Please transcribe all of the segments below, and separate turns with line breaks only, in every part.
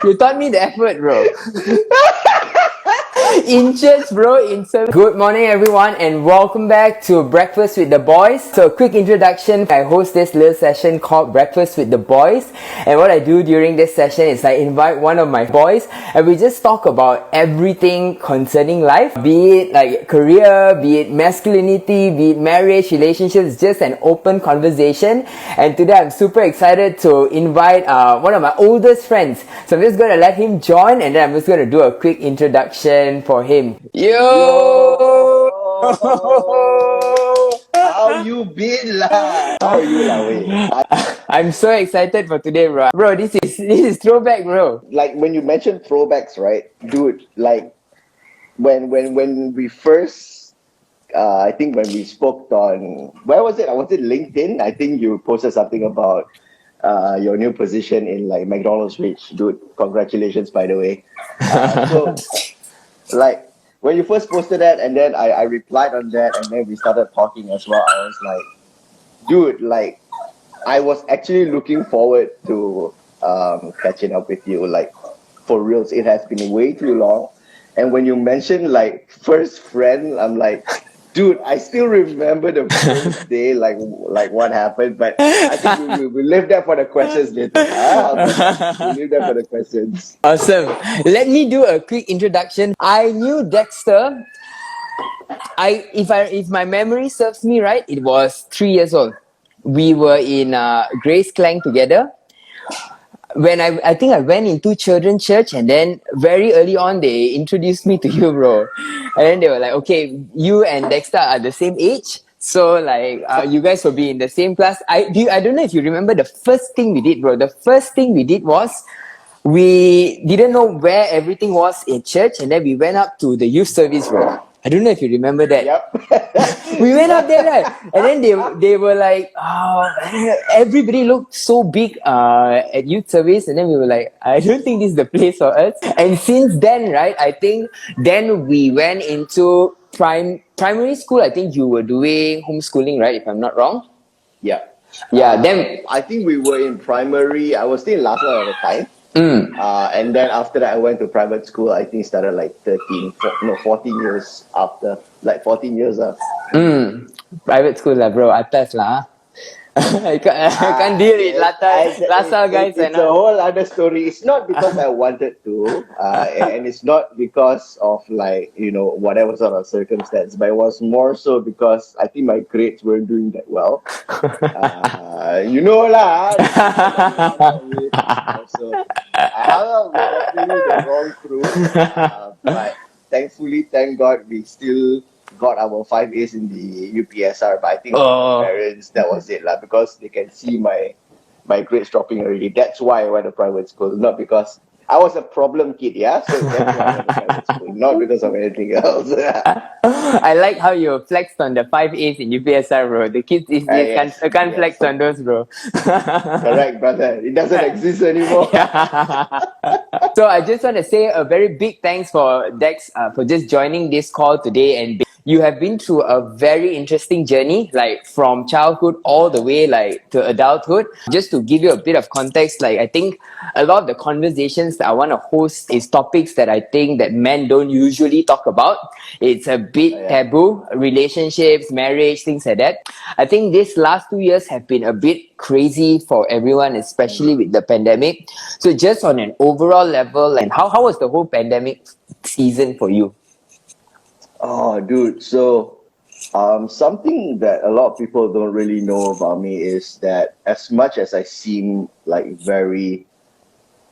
You taught me the effort, bro. In church, bro, in service. Good morning, everyone, and welcome back to Breakfast with the Boys. So, a quick introduction. I host this little session called Breakfast with the Boys, and what I do during this session is I invite one of my boys, and we just talk about everything concerning life, be it like career, be it masculinity, be it marriage, relationships. Just an open conversation. And today, I'm super excited to invite one of my oldest friends. So, I'm just going to let him join, and then I'm just going to do a quick introduction for him. Yo!
Yo, how you been lah? How are you lah? Wait,
I'm so excited for today, bro. Bro, this is throwback, bro.
like when you mentioned throwbacks, right, dude? Like when we first, I think when we spoke on where was it? Was it LinkedIn? I think you posted something about your new position in like McDonald's, which, dude, congratulations, by the way. So like when you first posted that, and then I replied on that, and then we started talking as well. I was like, dude, like I was actually looking forward to catching up with you. Like for reals, it has been way too long. And when you mentioned like first friend, I'm like, dude, I still remember the first day, like what happened. But I think we leave that for the questions later. We leave that for the questions.
Awesome. Let me do a quick introduction. I knew Dexter. If my memory serves me right, it was 3 years old. We were in Grace Clang together. When I think I went into children's church, and then very early on they introduced me to you, bro. And then they were like, okay, you and Dexter are the same age, so like you guys will be in the same class. I don't know if you remember the first thing we did, bro. The first thing we did was we didn't know where everything was in church, and then we went up to the youth service, bro. I don't know if you remember that.
Yep.
We went up there, right? And then they were like, oh, everybody looked so big at youth service, and then we were like, I don't think this is the place for us. And since then, right, I think then we went into primary school. I think you were doing homeschooling, right? If I'm not wrong.
Yeah.
Yeah. Then
I think we were in primary. I was still in last one at the time. And then after that, I went to private school. I think started like 14 years after. Like 14 years.
private school lah, bro. Atas lah. I can't deal with Lhasa guys.
It's a whole other story. It's not because I wanted to, and it's not because of like, whatever sort of circumstance, but it was more so because I think my grades weren't doing that well. You know lah. So I hung out with definitely the wrong crew, but thankfully, thank God, we still got our 5 A's in the UPSR. But I think for my parents, that was it lah, because they can see my grades dropping already. That's why I went to private school, not because I was a problem kid, yeah. So that's why I went to private school, not because of anything else.
I like how you flexed on the 5 A's in UPSR, bro. The kids these days
Yes,
can't
yes.
flex on those, bro.
Correct, brother. It doesn't exist anymore.
So I just want to say a very big thanks for Dex for just joining this call today. And you have been through a very interesting journey, like from childhood all the way like to adulthood. Just to give you a bit of context, like I think a lot of the conversations that I want to host is topics that I think that men don't usually talk about. It's a bit taboo, relationships, marriage, things like that. I think these last 2 years have been a bit crazy for everyone, especially with the pandemic. So just on an overall level, and how was the whole pandemic season for you?
Oh, dude. So, something that a lot of people don't really know about me is that as much as I seem like very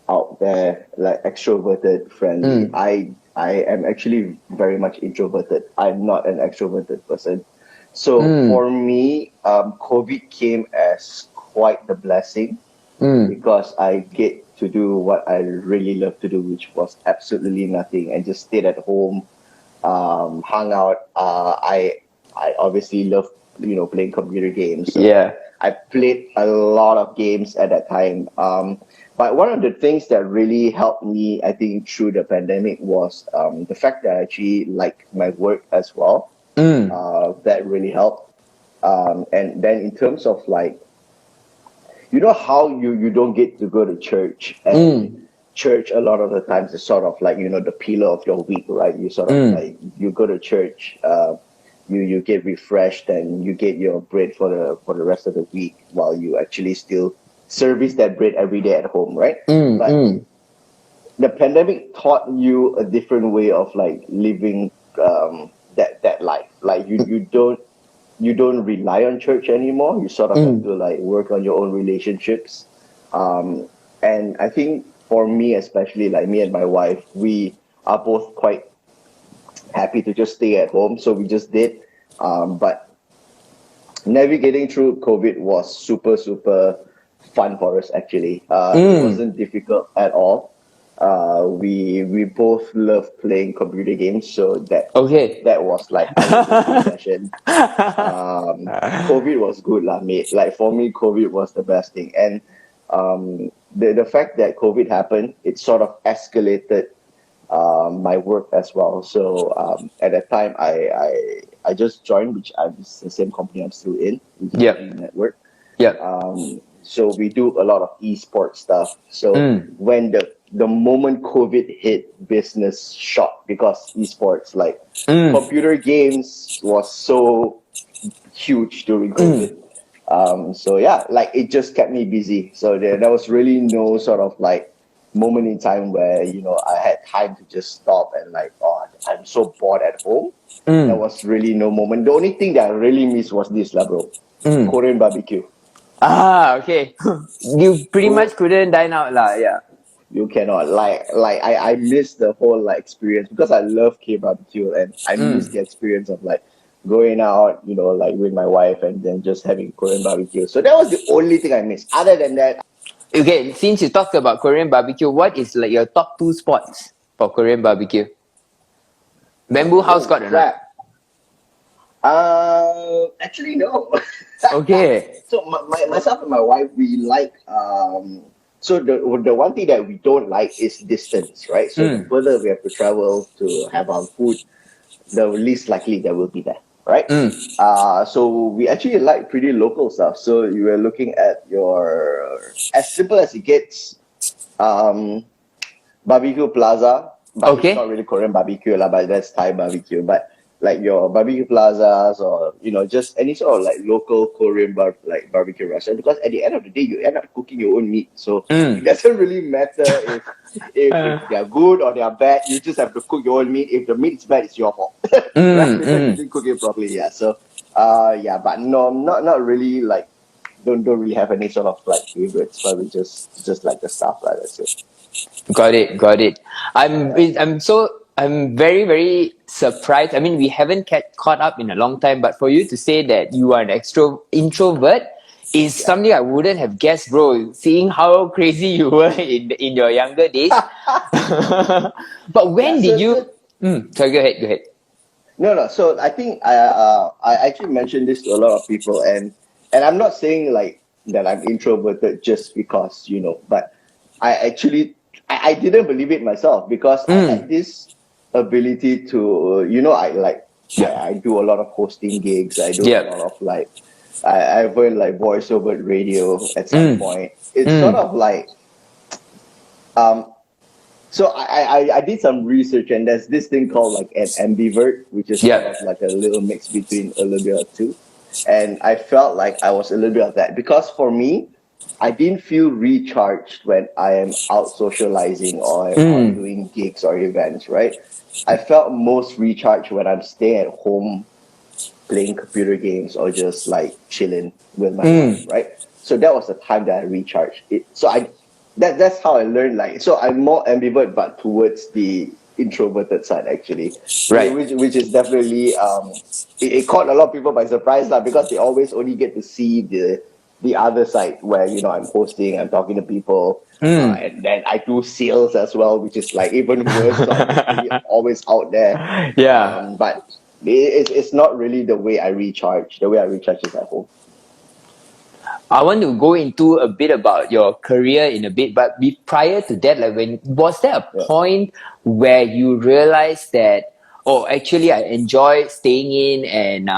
out there, like extroverted, friendly, I am actually very much introverted. I'm not an extroverted person. So for me, COVID came as quite the blessing because I get to do what I really love to do, which was absolutely nothing, and just stayed at home, hung out. I obviously love playing computer games. So
Yeah.
I played a lot of games at that time. But one of the things that really helped me, I think, through the pandemic was the fact that I actually like my work as well. That really helped. And then in terms of like, how you don't get to go to church, and church a lot of the times is sort of like, the pillar of your week, right? You sort of like, you go to church, you get refreshed and you get your bread for the rest of the week while you actually still service that bread every day at home, right? But the pandemic taught you a different way of like living that life. Like you don't rely on church anymore. You sort of have to like work on your own relationships. And I think for me, especially like me and my wife, we are both quite happy to just stay at home. So we just did. But navigating through COVID was super, super fun for us actually. It wasn't difficult at all. We both love playing computer games, so
Okay.
that was like our go-to session. COVID was good lah, mate. Like for me, COVID was the best thing, and the fact that COVID happened, it sort of escalated my work as well. So at that time, I just joined, which it's the same company I'm still in, which is
Yep.
the network.
Yep.
So we do a lot of esports stuff. So when the moment COVID hit, business shot because esports, like computer games, was so huge during COVID. So yeah, like it just kept me busy. So there was really no sort of like moment in time where I had time to just stop and like, oh, I'm so bored at home. There was really no moment. The only thing that I really missed was this lah, bro. Korean barbecue.
Okay. You pretty
Bro,
much couldn't dine out lah, yeah.
you cannot I miss the whole like experience because I love K barbecue and I miss the experience of like going out, like with my wife and then just having Korean barbecue. So that was the only thing I missed. Other than that,
Okay, since you talked about Korean barbecue, what is like your top 2 spots for Korean barbecue? Bamboo House
oh
got or not?
crap. Actually no.
Okay.
So myself and my wife, we like so the one thing that we don't like is distance, right? So the further we have to travel to have our food, the least likely that we'll be there, right? So we actually like pretty local stuff. So you were looking at your as simple as it gets, barbecue plaza, but
Okay.
it's not really Korean barbecue lah, but that's Thai barbecue. But like your barbecue plazas or just any sort of like local Korean barbecue restaurant, because at the end of the day you end up cooking your own meat, so it doesn't really matter if they're good or they're bad. You just have to cook your own meat. If the meat is bad, it's your fault, right? Because you didn't cook it properly. Yeah. So yeah, but no, not really like don't really have any sort of like favorites, but we just like the stuff, right? That's it.
Got it. I'm very, very surprised. I mean, we haven't caught up in a long time, but for you to say that you are an introvert is something I wouldn't have guessed, bro. Seeing how crazy you were in your younger days. But
Yeah.
when did you? Sorry, go ahead.
No. So I think I actually mentioned this to a lot of people, and I'm not saying like that I'm introverted just because but I actually I didn't believe it myself because I had this ability to I like I do a lot of hosting gigs. I do a
Yep.
lot of like I've heard like voiceover radio at some point. It's sort of like um so I did some research and there's this thing called like an ambivert, which is sort
Yep.
of like a little mix between a little bit of two. And I felt like I was a little bit of that because for me, I didn't feel recharged when I am out socializing or out doing gigs or events, right? I felt most recharged when I'm staying at home playing computer games or just like chilling with my wife, right? So that was the time that I recharged it. So that's how I learned. Like, so I'm more ambivert, but towards the introverted side actually,
Right.
which is definitely it caught a lot of people by surprise lah, because they always only get to see the other side where I'm hosting, I'm talking to people, and then I do sales as well, which is like even worse. So I'm literally always out there,
Yeah.
but it's not really the way I recharge. The way I recharge is at home.
I want to go into a bit about your career in a bit, but prior to that, like was there a
Yeah.
point where you realized that, oh, actually I enjoy staying in and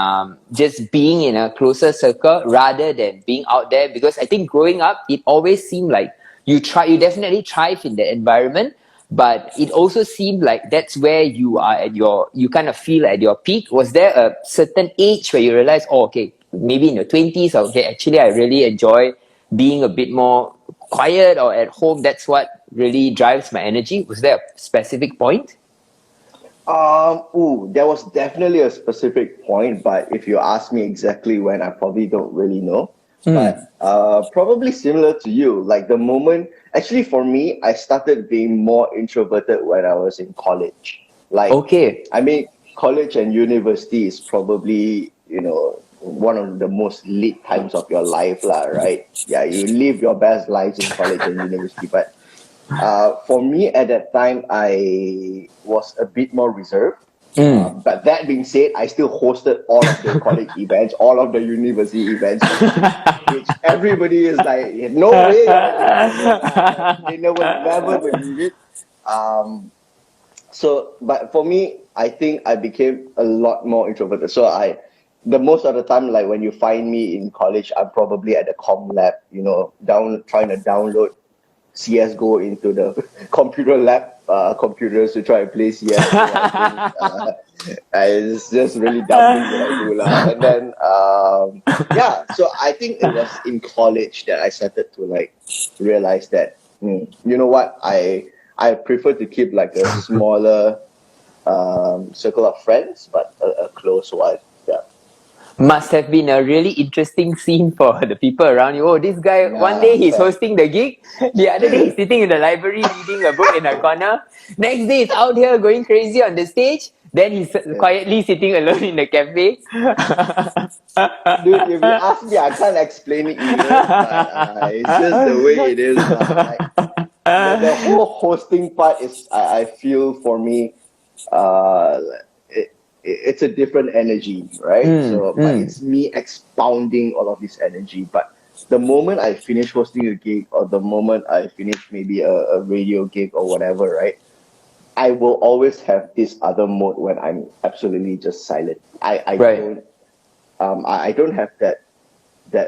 just being in a closer circle rather than being out there? Because I think growing up, it always seemed like you definitely thrive in the environment, but it also seemed like that's where you are at you kind of feel at your peak. Was there a certain age where you realize, oh, okay, maybe in your 20s, okay, actually I really enjoy being a bit more quiet or at home, that's what really drives my energy? Was there a specific point?
There was definitely a specific point, but if you ask me exactly when, I probably don't really know.
Mm.
But probably similar to you, like the moment, actually for me, I started being more introverted when I was in college. Like,
Okay.
I mean, college and university is probably, one of the most lit times of your life, lah, right? Yeah, you live your best lives in college and university, but for me at that time, I was a bit more reserved.
Mm.
But that being said, I still hosted all of the college events, all of the university events, which everybody is like, no way you're an introvert, lah. Like, they never believe it. Um, but for me, I think I became a lot more introverted. The most of the time, like when you find me in college, I'm probably at the com lab, trying to download CS:GO into the computer lab computers to try and play CS:GO. I think it's just really dumb things that I do lah. And then yeah, so I think it was in college that I started to like realize that you know what, I prefer to keep like a smaller circle of friends, but a close one. Yeah.
Must have been a really interesting scene for the people around you. Oh, this guy, one day
Yeah,
he's
fair.
hosting the gig, the other day he's sitting in the library reading a book in a corner, next day he's out here going crazy on the stage, then he's
Yeah.
quietly sitting alone in the cafe.
Dude, if you ask me, I can't explain it either, but it's just the way it is. Like the whole hosting part is, I feel for me, uh, it's a different energy, right?
Mm,
So, but
mm.
it's me expounding all of this energy. But the moment I finish hosting a gig, or the moment I finish maybe a radio gig or whatever, right? I will always have this other mode when I'm absolutely just silent.
Right.
I don't have that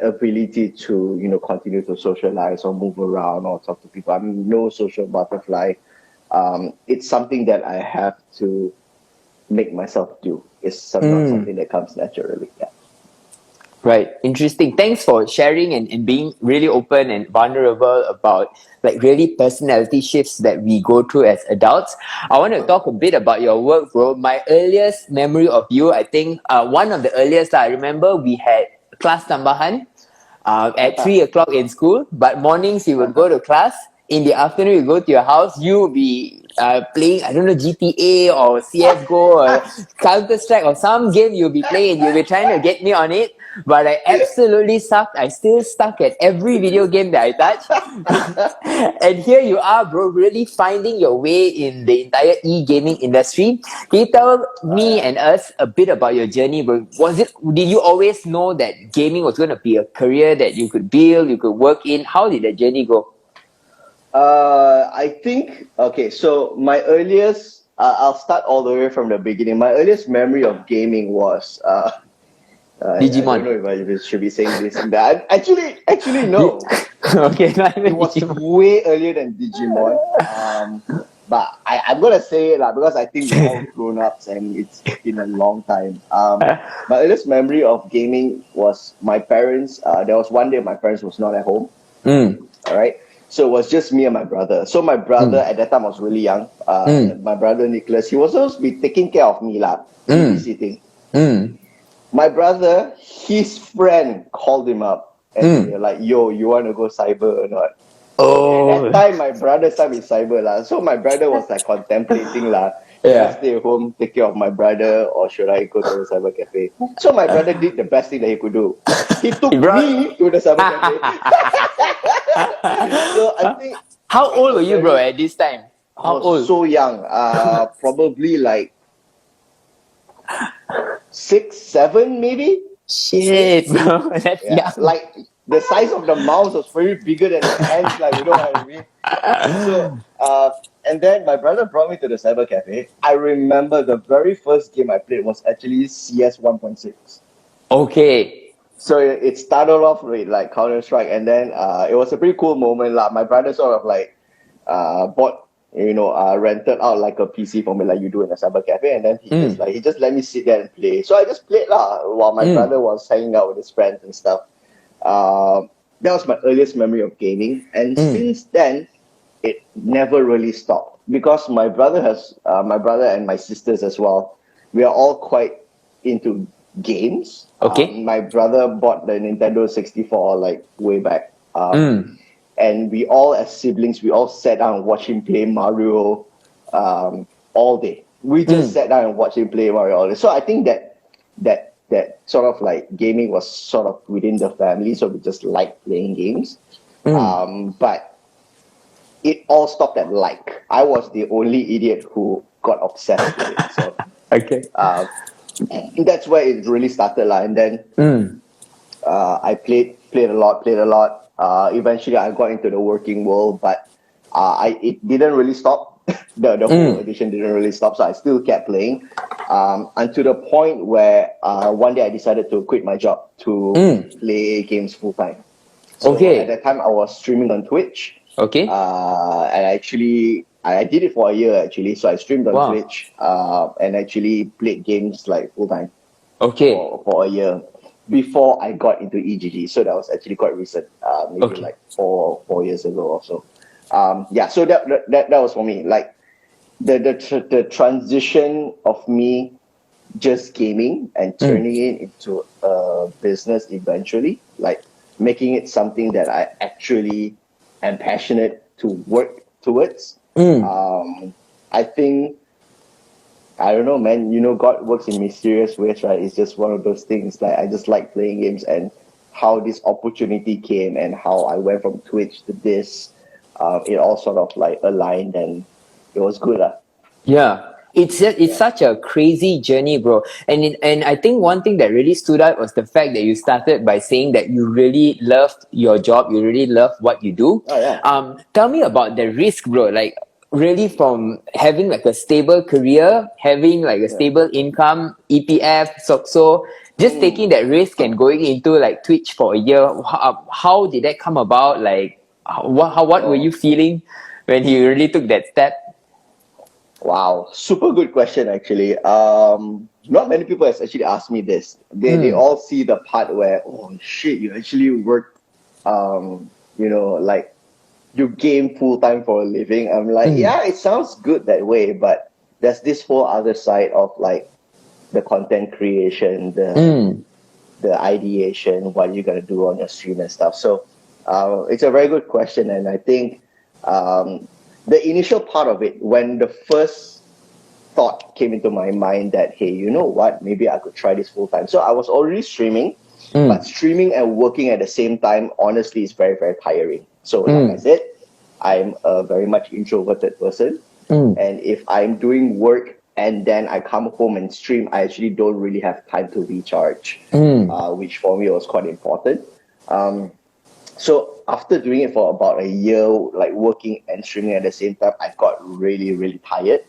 ability to continue to socialize or move around or talk to people. I'm no social butterfly. It's something that I have to make myself do. It's not
Mm.
something that comes naturally. Yeah.
Right. Interesting. Thanks for sharing and being really open and vulnerable about like really personality shifts that we go through as adults. I want to talk a bit about your work, bro. My earliest memory of you, I think one of the earliest, I remember we had class tambahan at 3 o'clock in school, but mornings you would go to class. In the afternoon, you go to your house. You will be playing, I don't know, GTA or CS:GO or Counter Strike or some game you'll be playing. You'll be trying to get me on it, but I absolutely sucked. I still stuck at every video game that I touch. And here you are, bro, really finding your way in the entire e-gaming industry. Can you tell me and us a bit about your journey, bro? Did you always know that gaming was going to be a career that you could build, you could work in? How did that journey go?
I think, okay, so my earliest, I'll start all the way from the beginning. My earliest memory of gaming was, I don't
Digimon.
know if I should be saying this. But actually, no.
Okay, not
It
even
was
Digimon.
way earlier than Digimon. But I'm gonna say it lah, because I think we're all grown ups and it's been a long time. My earliest memory of gaming was my parents. There was one day my parents was not at home.
Mm,
All right. So it was just me and my brother. So my brother
mm,
at that time was really young.
mm,
My brother Nicholas, he was supposed to be taking care of me lah,
mm,
babysitting.
mm,
My brother, his friend called him up and they're
mm.
like, "Yo, you want to go cyber or not?" At that
Oh,
time, my brother's time is cyber lah. So my brother was like contemplating lah. Should I
yeah.
stay at home, take care of my brother, or should I go to the cyber cafe? So my brother did the best thing that he could do. He took
He brought.
me to the cyber cafe. So I think
How
it
old were
was
you, bro,
very.
at this time?
I
How
was
old?
so young. Probably like 6, 7, maybe.
Shit, bro. That's
Yeah,
young.
like the size of the mouse was very bigger than the hands, like you know what I mean. So, and then my brother brought me to the cyber cafe. I remember the very first game I played was actually CS 1.6.
Okay.
So it started off with like Counter-Strike, and then it was a pretty cool moment. Like my brother sort of like bought, rented out like a PC for me, like you do in a cyber cafe, and then he just let me sit there and play. So I just played lah while my brother was hanging out with his friends and stuff. That was my earliest memory of gaming, and since then, it never really stopped because my brother and my sisters as well. We are all quite into games.
Okay.
My brother bought the Nintendo 64 like way back. And we all as siblings, we all sat down and watched him play Mario all day. We just sat down and watched him play Mario all day. So I think that sort of like gaming was sort of within the family, so we just liked playing games. But it all stopped at like. I was the only idiot who got obsessed with it. So
Okay.
that's where it really started lah. And then I played a lot. Eventually, I got into the working world, but it didn't really stop. The whole edition didn't really stop, so I still kept playing until the point where one day I decided to quit my job to play games full time. So at that time, I was streaming on Twitch.
Okay.
And actually, I did it for a year actually. So I streamed on Twitch and actually played games like full time.
Okay.
For a year before I got into EGG. So that was actually quite recent, maybe like 4 years ago or so. So that was for me. Like the transition of me just gaming and turning it into a business eventually, like making it something that I actually am passionate to work towards. I think, I don't know, man, God works in mysterious ways, right? It's just one of those things. Like, I just like playing games, and how this opportunity came and how I went from Twitch to this, it all sort of like aligned, and it was good.
Yeah. It's such a crazy journey, bro. And I think one thing that really stood out was the fact that you started by saying that you really loved your job, you really love what you do.
Oh, yeah.
Tell me about the risk, bro. Like, really, from having like a stable career, having like a stable income, EPF, so just taking that risk and going into like Twitch for a year. How did that come about? Like, what were you feeling when you really took that step?
Wow, super good question actually. Not many people has actually asked me this. They all see the part where, oh shit, you actually work, like you game full time for a living. I'm like, yeah, it sounds good that way, but there's this whole other side of like the content creation, the ideation, what you're gonna do on your stream and stuff. So it's a very good question, and I think the initial part of it, when the first thought came into my mind that, hey, you know what, maybe I could try this full time. So I was already streaming, but streaming and working at the same time, honestly, is very, very tiring. So like I said, I'm a very much introverted person. And if I'm doing work and then I come home and stream, I actually don't really have time to recharge, which for me was quite important. So after doing it for about a year, like working and streaming at the same time, I got really, really tired.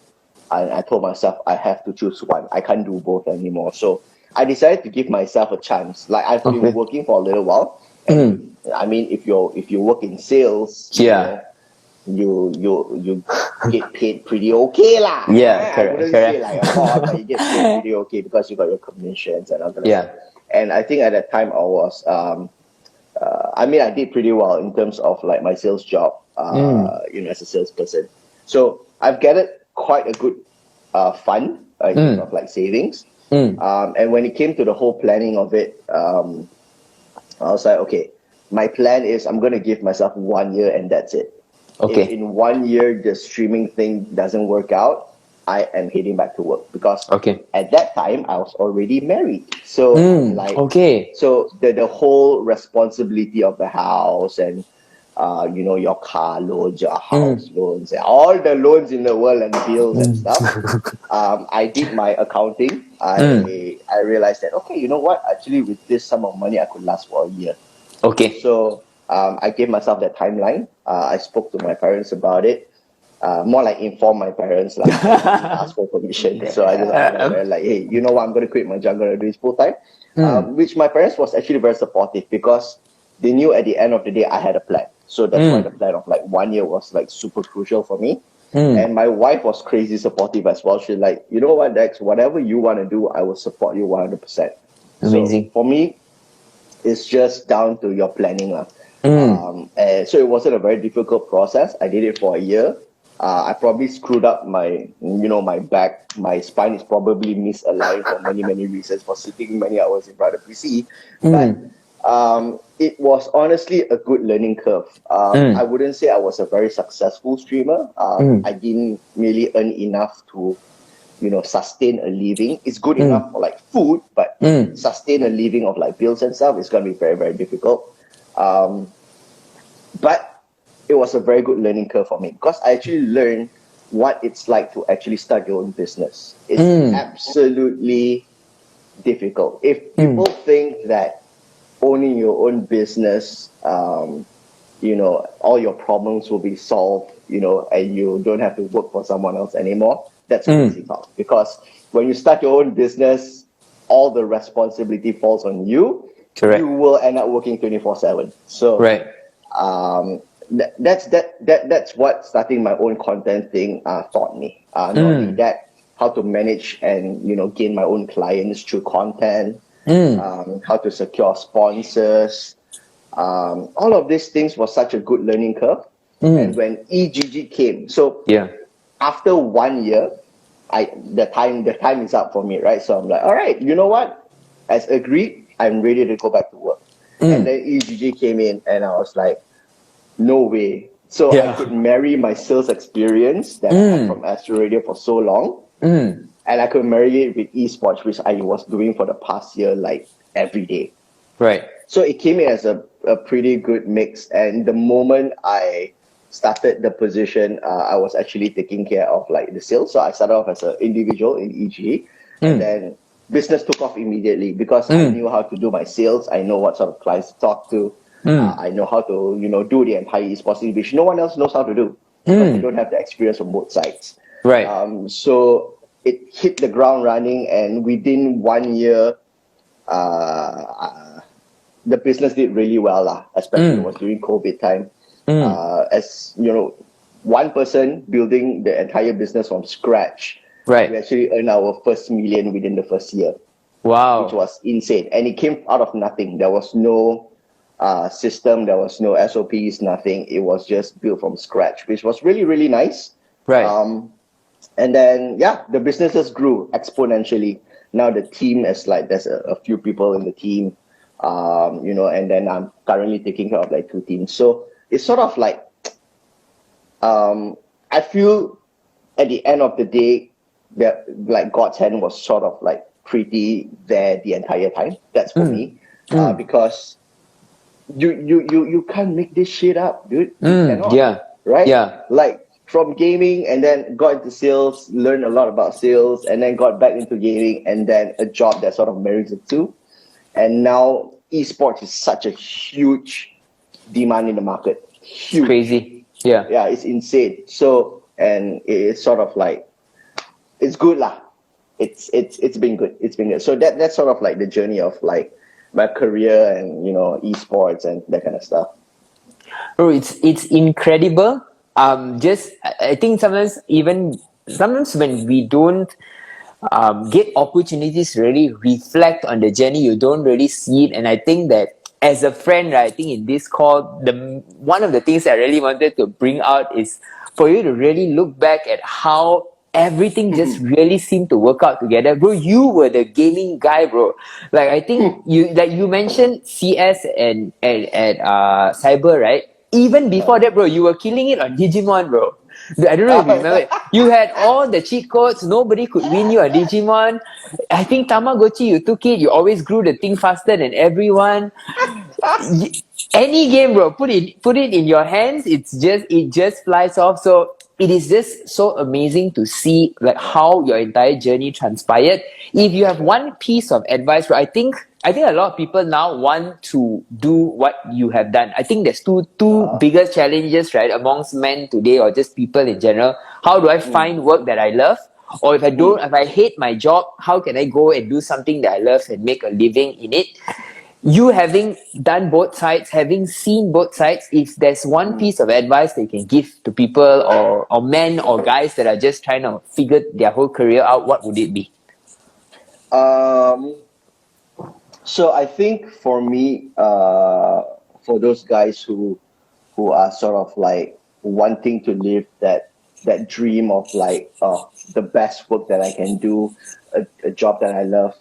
And I told myself I have to choose one. I can't do both anymore. So I decided to give myself a chance. Like, I've been working for a little while. And I mean, if you work in sales, you get paid pretty okay lah. I wouldn't say like a lot, but you get paid pretty okay because you got your commissions and all that.
Yeah.
And I think at that time I was I did pretty well in terms of like my sales job, as a salesperson. So I've gathered quite a good fund in terms of like savings. And when it came to the whole planning of it, I was like, okay, my plan is I'm going to give myself 1 year and that's it.
Okay.
If in 1 year the streaming thing doesn't work out, I am heading back to work because at that time I was already married. So so the whole responsibility of the house and your car loans, your house loans, all the loans in the world and bills and stuff. I did my accounting. I realized that, okay, you know what? Actually, with this sum of money, I could last for a year.
Okay.
So I gave myself that timeline. I spoke to my parents about it. more like inform my parents lah. I didn't ask for permission, so I just asked my parents like, hey, you know what? I'm gonna quit my job. I'm gonna do this full time. Which my parents was actually very supportive because they knew at the end of the day I had a plan. So that's why the plan of like 1 year was like super crucial for me. And my wife was crazy supportive as well. She's like, you know what, Dex, whatever you want to do, I will support you 100%.
Amazing.
So for me, it's just down to your planning lah. And so it wasn't a very difficult process. I did it for a year. I probably screwed up my back. My spine is probably misaligned for many reasons for sitting many hours in front of PC. But it was honestly a good learning curve. I wouldn't say I was a very successful streamer. I didn't really earn enough to, sustain a living. It's good enough for like food, but sustain a living of like bills and stuff is going to be very, very difficult. But it was a very good learning curve for me because I actually learned what it's like to actually start your own business. It's absolutely difficult. If people think that owning your own business, all your problems will be solved, and you don't have to work for someone else anymore, that's crazy talk. Because when you start your own business, all the responsibility falls on you.
Correct.
You will end up working 24/7. So
right.
That's what starting my own content thing taught me. Not only that, how to manage and gain my own clients through content, how to secure sponsors. All of these things was such a good learning curve. And when EGG came, so after 1 year, the time is up for me, right? So I'm like, all right, you know what? As agreed, I'm ready to go back to work. And then EGG came in, and I was like, no way. So I could marry my sales experience that I had from Astro Radio for so long, and I could marry it with esports, which I was doing for the past year, like every day.
Right.
So it came in as a pretty good mix. And the moment I started the position, I was actually taking care of like the sales. So I started off as an individual in EG, and then business took off immediately because I knew how to do my sales. I know what sort of clients to talk to. I know how to, do the entire esports thing, which no one else knows how to do because they don't have the experience on both sides.
Right.
So it hit the ground running, and within 1 year, the business did really well, especially it was during COVID time. As one person building the entire business from scratch,
right,
we actually earned our first million within the first year.
Wow.
Which was insane. And it came out of nothing. There was no system, there was no SOPs, nothing. It was just built from scratch, which was really, really nice.
Right.
And then, the businesses grew exponentially. Now the team is like, there's a few people in the team, and then I'm currently taking care of like 2 teams. So it's sort of like, I feel at the end of the day that like God's hand was sort of like pretty there the entire time. That's for me, because you can't make this shit up, dude. You cannot,
yeah.
Right?
Yeah.
Like from gaming and then got into sales, learned a lot about sales, and then got back into gaming, and then a job that sort of marries the two. And now esports is such a huge demand in the market. Huge.
It's crazy. Yeah.
Yeah, it's insane. So, and it's sort of like, it's good lah. It's been good. It's been good. So that's sort of like the journey of like my career and esports and that kind of stuff.
Bro, it's incredible. I think sometimes when we don't get opportunities to really reflect on the journey, you don't really see it. And I think that as a friend, right, I think in this call, one of the things I really wanted to bring out is for you to really look back at how everything just really seemed to work out together. Bro, you were the gaming guy, bro. Like, I think you mentioned CS and Cyber, right? Even before that, bro, you were killing it on Digimon, bro. I don't know if you remember. You had all the cheat codes. Nobody could win you on Digimon. I think Tamagotchi, you took it. You always grew the thing faster than everyone. Any game, bro, put it in your hands. It just flies off. So it is just so amazing to see like how your entire journey transpired. If you have one piece of advice, bro, I think I think a lot of people now want to do what you have done. I think there's two biggest challenges, right, amongst men today or just people in general. How do I find work that I love? Or if I hate my job, how can I go and do something that I love and make a living in it? You having done both sides, having seen both sides, if there's one piece of advice that you can give to people or men or guys that are just trying to figure their whole career out, what would it be?
Um, so I think for me, for those guys who are sort of like wanting to live that dream of like the best work that I can do, a job that I love.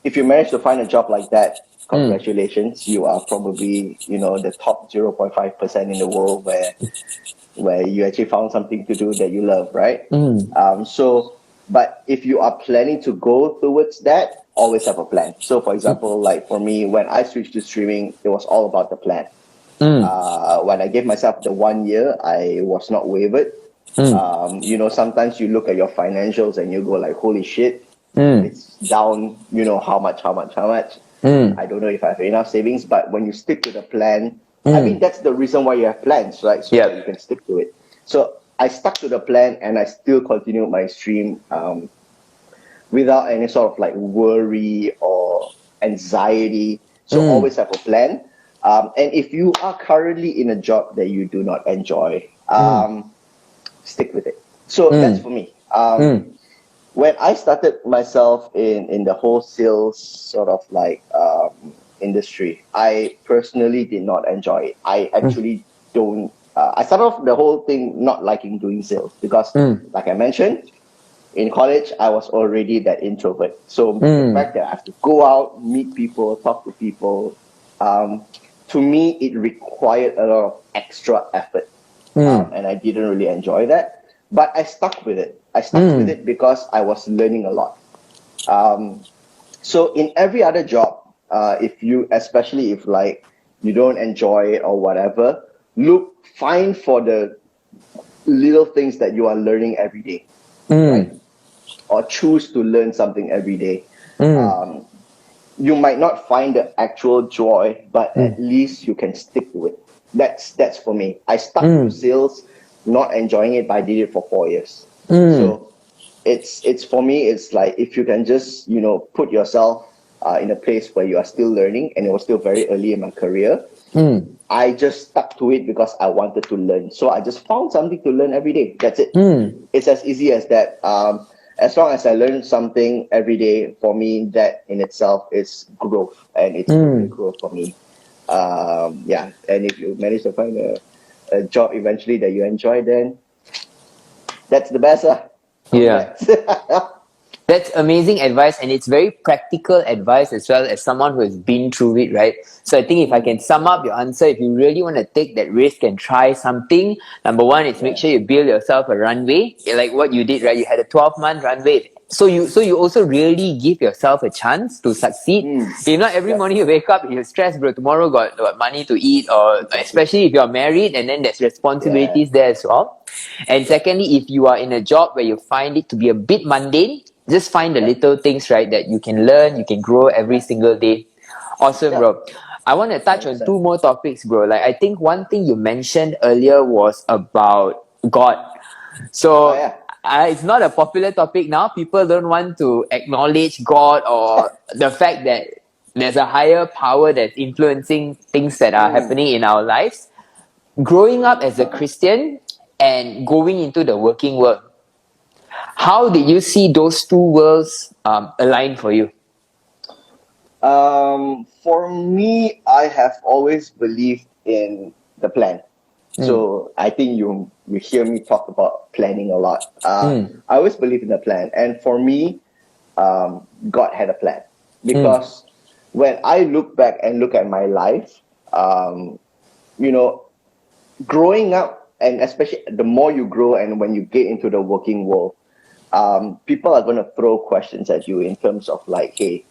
If you manage to find a job like that, congratulations, you are probably the top 0.5% in the world where you actually found something to do that you love, right? But if you are planning to go towards that, always have a plan. So for example, like for me, when I switched to streaming, it was all about the plan. When I gave myself the 1 year, I was not wavered. Sometimes you look at your financials and you go like, holy shit, it's down, how much. I don't know if I have enough savings, but when you stick to the plan, I mean, that's the reason why you have plans, right? So that you can stick to it. So I stuck to the plan and I still continued my stream without any sort of like worry or anxiety. So always have a plan. And if you are currently in a job that you do not enjoy, stick with it. So that's for me. When I started myself in the whole sales sort of like industry, I personally did not enjoy it. I actually don't. I started off the whole thing not liking doing sales because, like I mentioned, in college I was already that introvert. So the fact that I have to go out, meet people, talk to people, to me it required a lot of extra effort, and I didn't really enjoy that. But I stuck with it. I stuck with it because I was learning a lot. So in every other job, especially if like you don't enjoy it or whatever, find for the little things that you are learning every day, right? Or choose to learn something every day. You might not find the actual joy, but at least you can stick to it. That's for me. I stuck to sales, not enjoying it, but I did it for 4 years. So it's for me, it's like if you can just put yourself in a place where you are still learning, and it was still very early in my career. I just stuck to it because I wanted to learn. So I just found something to learn every day. That's it. It's as easy as that. As long as I learn something every day, for me, that in itself is growth, and it's really growth for me. And if you manage to find a job eventually that you enjoy, then that's the best. Congrats.
That's amazing advice, and it's very practical advice as well as someone who has been through it, right? So I think if I can sum up your answer, if you really want to take that risk and try something, number one is make sure you build yourself a runway, like what you did, right? You had a 12-month runway. So you also really give yourself a chance to succeed. If not every morning you wake up, you're stressed, bro. Tomorrow got money to eat, or especially if you're married, and then there's responsibilities there as well. And secondly, if you are in a job where you find it to be a bit mundane, just find the little things, right, that you can learn, you can grow every single day. Awesome, bro. I want to touch on 2 more topics, bro. Like, I think one thing you mentioned earlier was about God. So, it's not a popular topic now. People don't want to acknowledge God or the fact that there's a higher power that's influencing things that are happening in our lives. Growing up as a Christian and going into the working world, how did you see those two worlds align for you?
For me, I have always believed in the plan. So I think you hear me talk about planning a lot. I always believe in the plan, and for me, God had a plan, because when I look back and look at my life, growing up, and especially the more you grow and when you get into the working world, people are going to throw questions at you in terms of like, hey,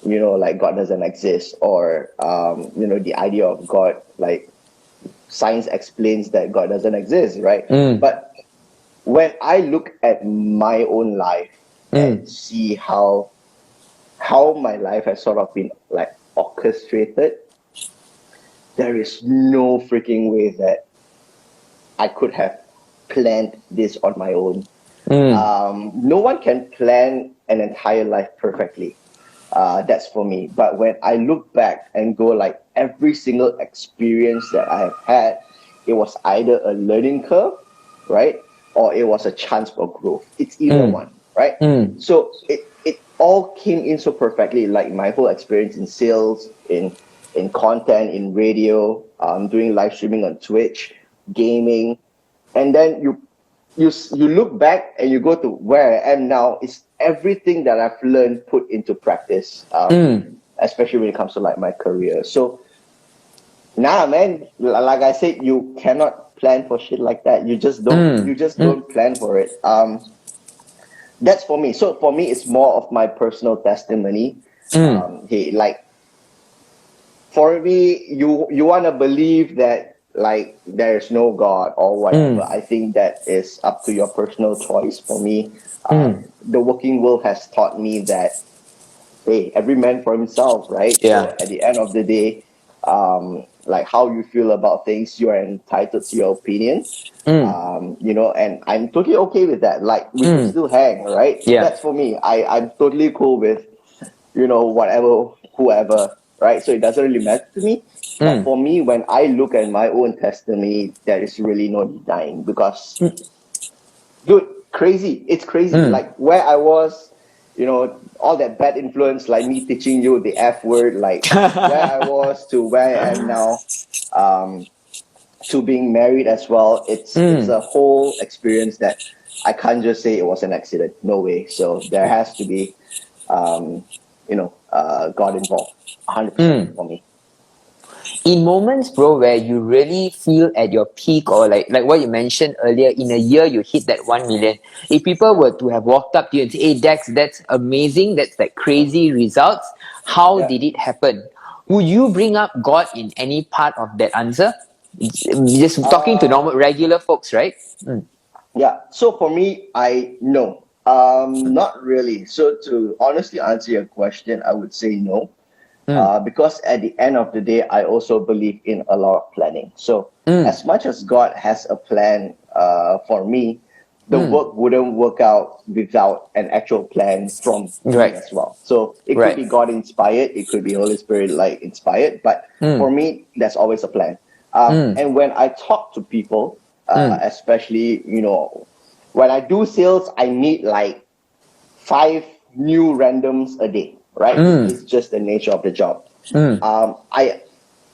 like God doesn't exist, or the idea of God, like science explains that God doesn't exist, right? But when I look at my own life and see how how my life has sort of been like orchestrated, there is no freaking way that I could have planned this on my own. No one can plan an entire life perfectly. That's for me. But when I look back and go like every single experience that I have had, it was either a learning curve, right? Or it was a chance for growth. It's either one, right? So it all came in so perfectly, like my whole experience in sales, in content, in radio, doing live streaming on Twitch, gaming, and then you look back and you go to where I am now. It's everything that I've learned put into practice, especially when it comes to like my career. So nah, man, like I said, you cannot plan for shit like that. You just don't. You just don't plan for it. That's for me. So for me, it's more of my personal testimony. Hey, like for me, you want to believe that like there's no God or whatever. I think that is up to your personal choice. For me, the working world has taught me that hey, every man for himself, right?
Yeah.
So at the end of the day, like how you feel about things, you are entitled to your opinion. And I'm totally okay with that. Like we can still hang, right?
Yeah.
That's for me. I'm totally cool with, whatever, whoever, right? So it doesn't really matter to me. But for me, when I look at my own testimony, there is really no denying because, dude, crazy. It's crazy. Like where I was, all that bad influence, like me teaching you the F word, like where I was to where I am now, to being married as well. It's a whole experience that I can't just say it was an accident. No way. So there has to be, God involved. 100% for me.
In moments, bro, where you really feel at your peak, or like what you mentioned earlier, in a year you hit that 1 million. If people were to have walked up to you and say, "Hey, Dex, that's amazing. That's like crazy results. How
Yeah.
did it happen?" Would you bring up God in any part of that answer? Just talking to normal, regular folks, right?
Yeah. So for me, I no. Not really. So to honestly answer your question, I would say no. Because at the end of the day, I also believe in a lot of planning. So as much as God has a plan for me, the work wouldn't work out without an actual plan from me
Right.
as well. So it could
Right.
be God inspired, it could be Holy Spirit like inspired, but for me, there's always a plan. And when I talk to people, especially when I do sales, I meet like 5 new randoms a day, right? It's just the nature of the job. I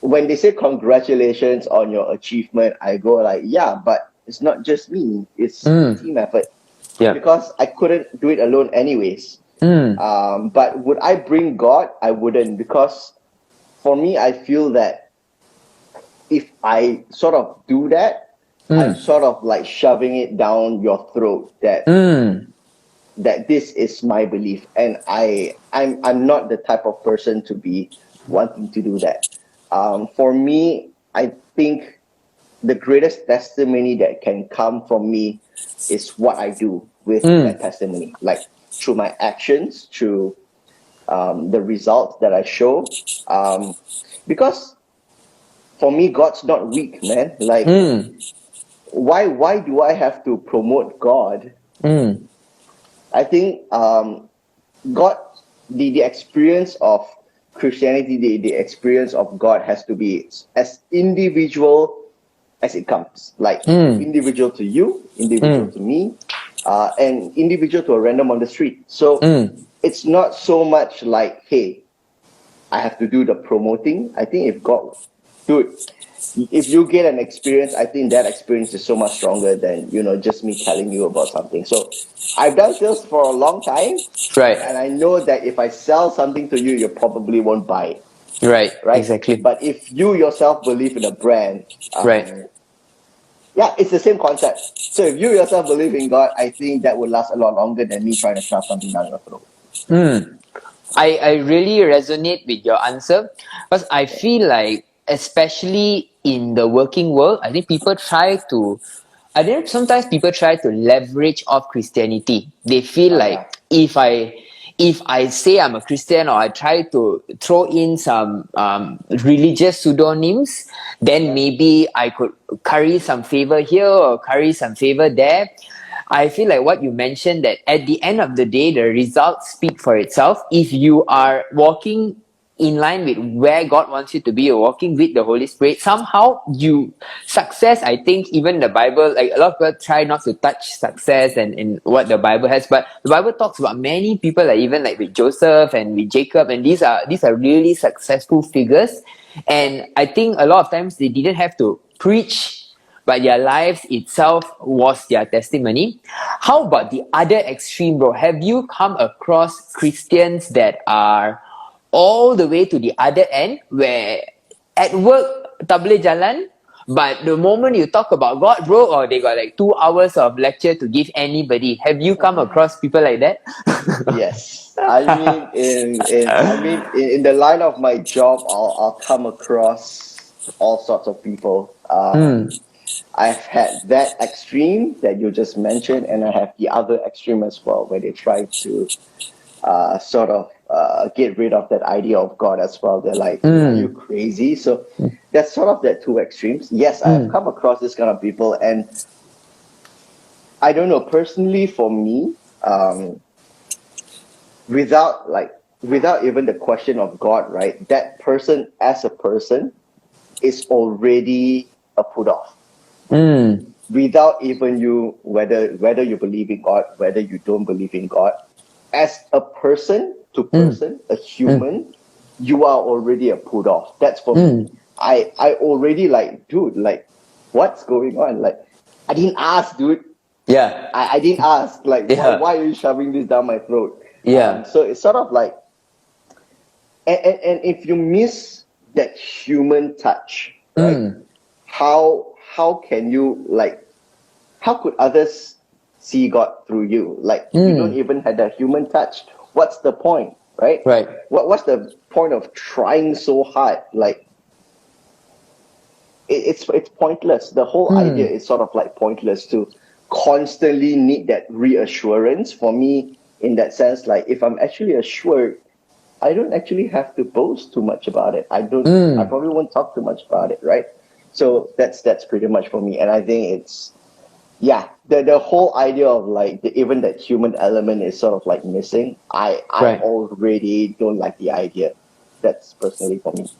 When they say congratulations on your achievement, I go like, yeah, but it's not just me; it's a team effort
Yeah.
because I couldn't do it alone anyways. But would I bring God? I wouldn't because for me, I feel that if I sort of do that, I'm sort of like shoving it down your throat that this is my belief, and I'm not the type of person to be wanting to do that. For me, I think the greatest testimony that can come from me is what I do with that testimony, like through my actions, through the results that I show. Because for me, God's not weak, man. Like, why do I have to promote God? I think God, the experience of Christianity, the experience of God has to be as individual as it comes. Like individual to you, individual to me, and individual to a random on the street. So it's not so much like, hey, I have to do the promoting. I think if God, dude, if you get an experience, I think that experience is so much stronger than just me telling you about something. So I've done sales for a long time,
Right.
and I know that if I sell something to you, you probably won't buy it,
Right.
right?
Exactly.
But if you yourself believe in a brand,
Right.
yeah, it's the same concept. So if you yourself believe in God, I think that would last a lot longer than me trying to shove something down your throat.
I really resonate with your answer because I feel like, especially in the working world, I think people try to. I think sometimes people try to leverage off Christianity. They feel like
Yeah.
if I if I say I'm a Christian or I try to throw in some religious pseudonyms, then maybe I could curry some favor here or curry some favor there. I feel like what you mentioned, that at the end of the day, the results speak for itself. If you are walking in line with where God wants you to be, or walking with the Holy Spirit, somehow success, I think even the Bible, like a lot of people try not to touch success and what the Bible has, but the Bible talks about many people, like even like with Joseph and with Jacob, and these are really successful figures. And I think a lot of times they didn't have to preach, but their lives itself was their testimony. How about the other extreme, bro? Have you come across Christians that are all the way to the other end, where at work tak boleh jalan, but the moment you talk about God, bro, or they got like 2 hours of lecture to give anybody? Have you come across people like that?
Yes, I mean, in the line of my job, I'll come across all sorts of people. I've had that extreme that you just mentioned, and I have the other extreme as well, where they try to sort of get rid of that idea of God as well. They're like, "Are you crazy?" So that's sort of that two extremes. Yes, I've come across this kind of people, and I don't know, personally for me, without even the question of God, right? That person as a person is already a put off. Without even you, whether you believe in God, whether you don't believe in God, as a person to person, a human, you are already a put off. That's for me. I already like, dude, like, what's going on? Like, I didn't ask, dude.
Yeah.
I didn't ask. Like,
Yeah.
why are you shoving this down my throat?
Yeah.
So it's sort of like, and if you miss that human touch, right? How can you, like, how could others see God through you? Like, you don't even have that human touch. What's the point, right?
Right.
What's the point of trying so hard? Like, it's pointless. The whole idea is sort of like pointless to constantly need that reassurance. For me, in that sense, like, if I'm actually assured, I don't actually have to boast too much about it. I probably won't talk too much about it, right? So that's pretty much for me. And I think it's, yeah, the whole idea of like even that human element is sort of like missing. I
Right.
already don't like the idea. That's personally for me.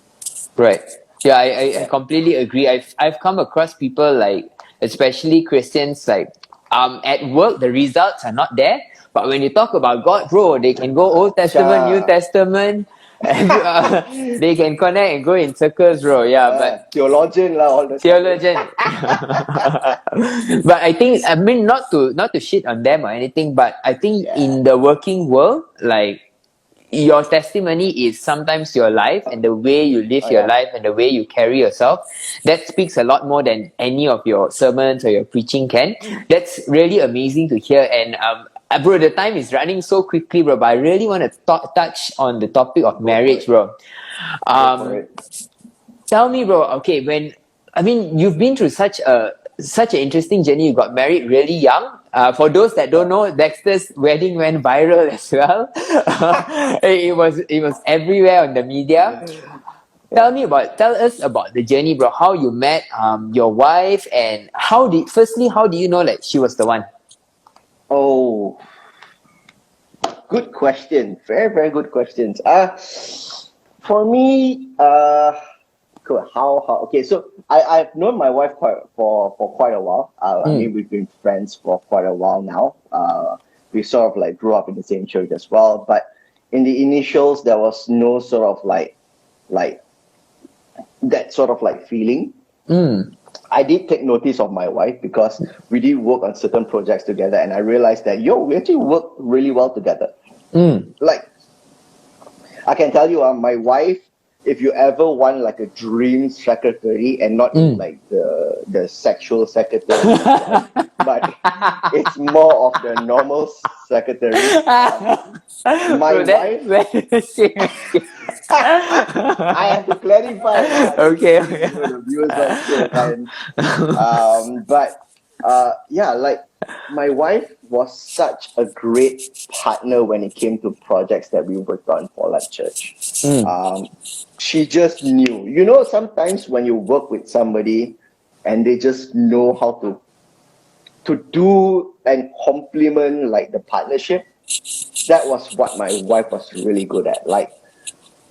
Right. Yeah, I completely agree. I've come across people, like, especially Christians, like, at work the results are not there, but when you talk about God, bro, they can go Old Testament, New Testament, they can connect and go in circles, bro. Yeah, but
Theologian lah, all the
theologian. But I think, I mean, not to shit on them or anything, but I think in the working world, like, your testimony is sometimes your life, and the way you live your life and the way you carry yourself, that speaks a lot more than any of your sermons or your preaching can. That's really amazing to hear. And bro, the time is running so quickly, bro, but I really want to touch on the topic of marriage, bro.
Go for it.
Tell me, bro, okay, you've been through such an interesting journey. You got married really young. For those that don't know, Dexter's wedding went viral as well. It was everywhere on the media. Tell us about the journey, bro. How you met your wife, and how do you know that she was the one?
Oh, good question. Very, very good questions. For me, cool. How? Okay, so I've known my wife for quite a while. I mean, we've been friends for quite a while now. We sort of like grew up in the same church as well. But in the initials, there was no sort of like that sort of like feeling. I did take notice of my wife because we did work on certain projects together, and I realized that we actually work really well together. Like, I can tell you, my wife, if you ever want like a dream secretary, and not in like the sexual secretary, but it's more of the normal secretary. My wife. I have to clarify.
Okay.
The viewers not sure. But yeah, like, my wife was such a great partner when it came to projects that we worked on for like church. She just knew. You know, sometimes when you work with somebody and they just know how to do and complement like the partnership, that was what my wife was really good at. Like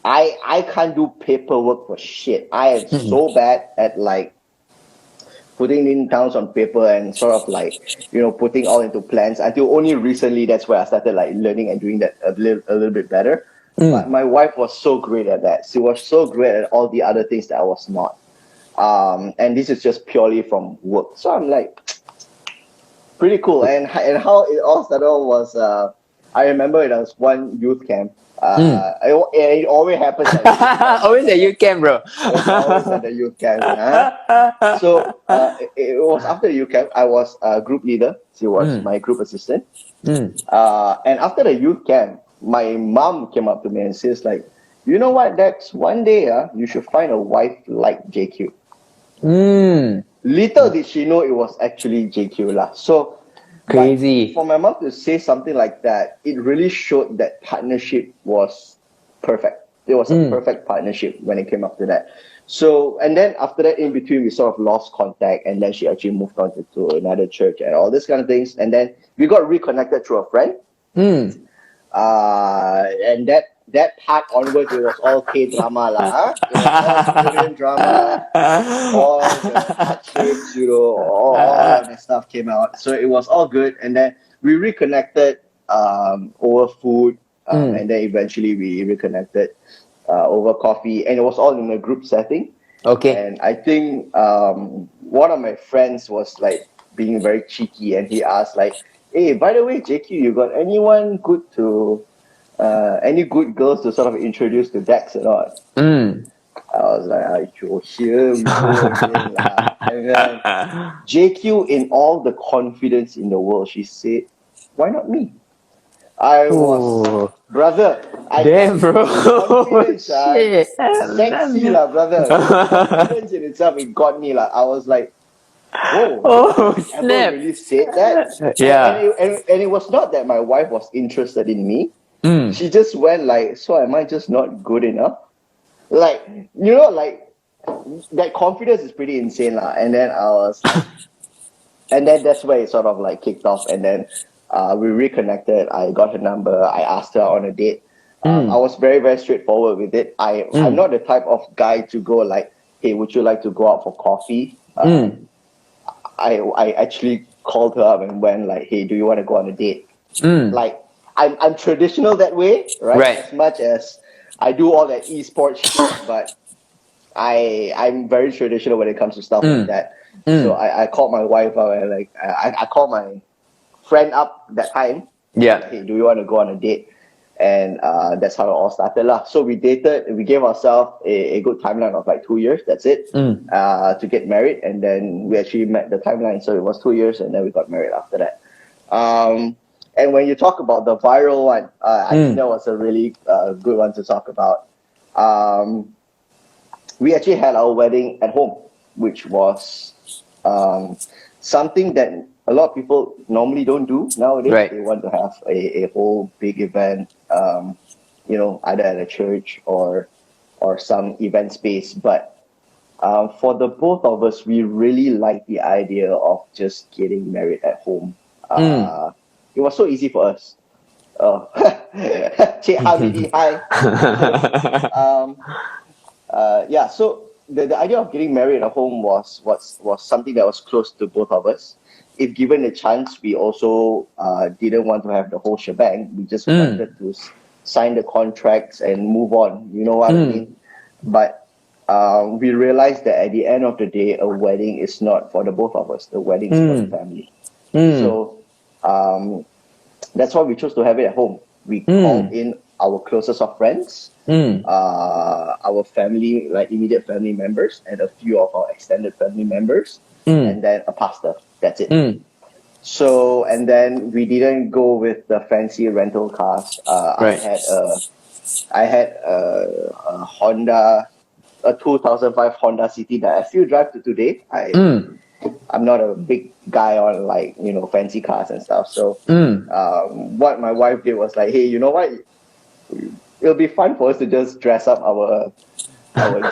I can't do paperwork for shit. I am so bad at like putting in towns on paper and sort of like, you know, putting all into plans until only recently that's where I started like learning and doing that a little bit better. But my wife was so great at that. She was so great at all the other things that I was not. And this is just purely from work. So I'm like, pretty cool. And how it all started was, I remember there was one youth camp. It always happens at youth camp.
Always at youth camp, bro.
It's always at the youth camp. So it was after the youth camp. I was a group leader. She was my group assistant. And after the youth camp, my mom came up to me and says like, you know what, Dex? One day, you should find a wife like JQ. Little did she know it was actually JQ lah. So
Crazy.
for my mom to say something like that, it really showed that partnership was perfect. It was a perfect partnership when it came up to that. So, and then after that, in between, we sort of lost contact, and then she actually moved on to another church and all this kind of things. And then we got reconnected through a friend. And that part onwards, it was all K-drama lah. It was all Korean drama, all the heartshapes, you know, all of that stuff came out. So it was all good. And then we reconnected over food. And then eventually we reconnected over coffee. And it was all in a group setting.
Okay.
And I think one of my friends was like being very cheeky, and he asked like, hey, by the way, JQ, you got anyone good to any good girls to sort of introduce to Dex or not? I was like, here we go again lah. And then JQ, in all the confidence in the world, she said, why not me? I was, brother.
Damn, bro.
Confidence,
Shit.
sexy lah, brother. Confidence in itself, it got me lah. I was like, whoa,
Oh,
ever
snap.
really said that?
Yeah.
And it was not that my wife was interested in me. She just went like, so am I just not good enough? Like, you know, like that confidence is pretty insane lah. And then I was like, and then that's where it sort of like kicked off. And then we reconnected. I got her number. I asked her on a date. I was very, very straightforward with it. I'm not the type of guy to go like, hey, would you like to go out for coffee? I actually called her up and went like, hey, do you want to go on a date? Like, I'm traditional that way, right? As much as I do all that esports shit, but I'm very traditional when it comes to stuff like that. So I called my wife up and like I called my friend up that time.
Yeah.
Hey, do you want to go on a date? And that's how it all started lah. So we dated. We gave ourselves a good timeline of like 2 years. That's it. To get married, and then we actually met the timeline. So it was 2 years, and then we got married after that. And when you talk about the viral one, I think that was a really good one to talk about. We actually had our wedding at home, which was something that a lot of people normally don't do nowadays.
Right.
They want to have a whole big event, you know, either at a church or some event space. But for the both of us, we really liked the idea of just getting married at home. It was so easy for us. Cik Hamidi, hi. Yeah, so the idea of getting married at home was something that was close to both of us. If given a chance, we also didn't want to have the whole shebang. We just wanted to sign the contracts and move on. You know what I mean? But we realized that at the end of the day, a wedding is not for the both of us. The wedding is for the family. So that's why we chose to have it at home. We called in our closest of friends, our family, like immediate family members, and a few of our extended family members, and then a pastor. That's it. So, and then we didn't go with the fancy rental cars.
Right.
I had a Honda, a 2005 Honda City that I still drive to today. I'm not a big guy on like, fancy cars and stuff. So what my wife did was like, hey, you know what? It'll be fun for us to just dress up our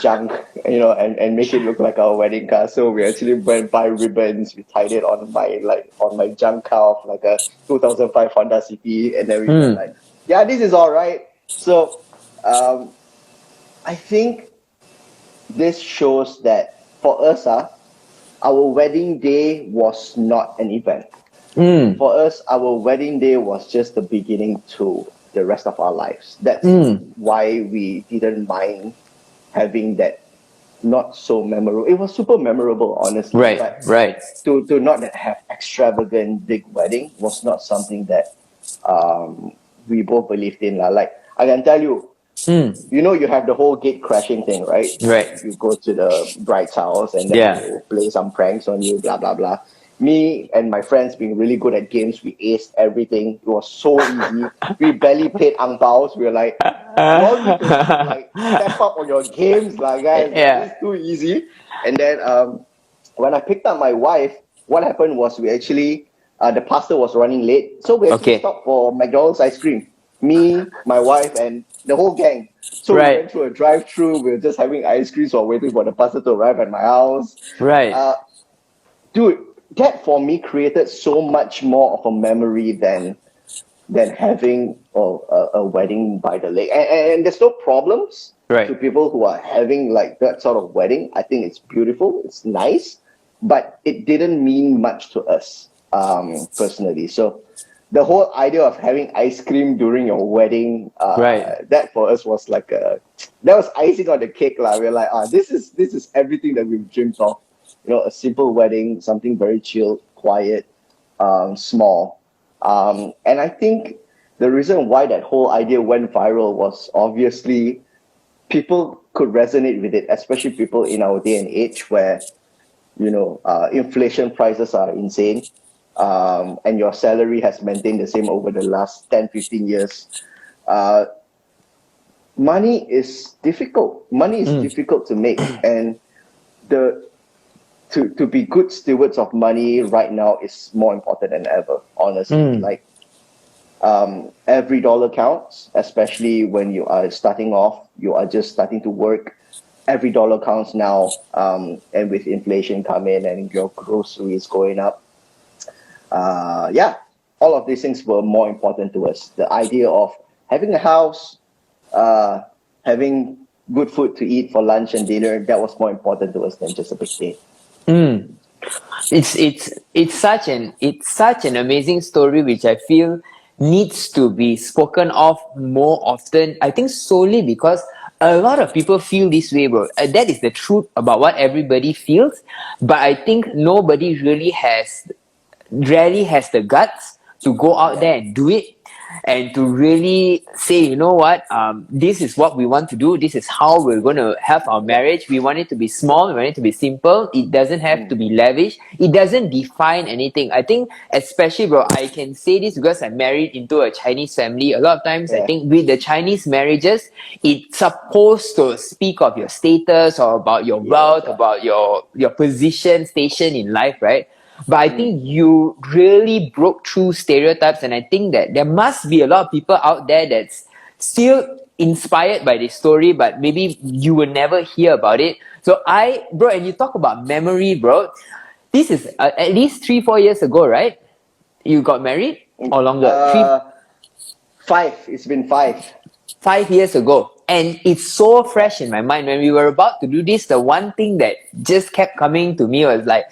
junk, and make it look like our wedding car. So we actually went buy ribbons. We tied it on my junk car of like a 2005 Honda City, and then we were like, yeah, this is all right. So I think this shows that for us, our wedding day was not an event. For us, our wedding day was just the beginning to the rest of our lives. That's why we didn't mind having that not so memorable. It was super memorable, honestly.
Right,
But
right.
to not have extravagant big wedding was not something that we both believed in. Like I can tell you, you have the whole gate crashing thing, right?
Right.
You go to the bride's house and then
Yeah.
they play some pranks on you, blah blah blah. Me and my friends being really good at games, we aced everything. It was so easy. We barely paid ang baos. We were like, you all need to like step up on your games, like guys. Like,
Yeah.
this is too easy. And then when I picked up my wife, what happened was we actually the pastor was running late, so we actually
Okay.
stopped for McDonald's ice cream. Me, my wife, and the whole gang. So we
Right.
went through a drive-through. We were just having ice creams while waiting for the pastor to arrive at my house.
Right.
Dude, that for me created so much more of a memory than having a wedding by the lake. And there's no problems
Right.
to people who are having like that sort of wedding. I think it's beautiful, it's nice, but it didn't mean much to us personally. So the whole idea of having ice cream during your wedding,
Right.
that for us was like that was icing on the cake. We're like, this is everything that we've dreamed of. A simple wedding, something very chill, quiet, small. And I think the reason why that whole idea went viral was obviously people could resonate with it, especially people in our day and age where, inflation prices are insane, and your salary has maintained the same over the last 10, 15 years. Money is difficult. Money is difficult to make. And to be good stewards of money right now is more important than ever, honestly. Like every dollar counts, especially when you are starting off, you are just starting to work. Every dollar counts now, and with inflation coming and your groceries going up, all of these things were more important to us. The idea of having a house, having good food to eat for lunch and dinner, that was more important to us than just a big day.
It's such an amazing story which I feel needs to be spoken of more often. I think solely because a lot of people feel this way, bro. That is the truth about what everybody feels, but I think nobody rarely has the guts to go out there and do it, and to really say, you know what, this is what we want to do, this is how we're going to have our marriage. We want it to be small, we want it to be simple, it doesn't have to be lavish, it doesn't define anything. I think especially, bro, I can say this because I'm married into a Chinese family. A lot of times I think with the Chinese marriages, it's supposed to speak of your status or about your wealth, about your position, station in life, right? But I think you really broke through stereotypes, and I think that there must be a lot of people out there that's still inspired by this story, but maybe you will never hear about it. So bro, and you talk about memory, bro. This is at least 3-4 years ago, right? You got married or longer?
5. It's been 5.
5 years ago, and it's so fresh in my mind. When we were about to do this, the one thing that just kept coming to me was like,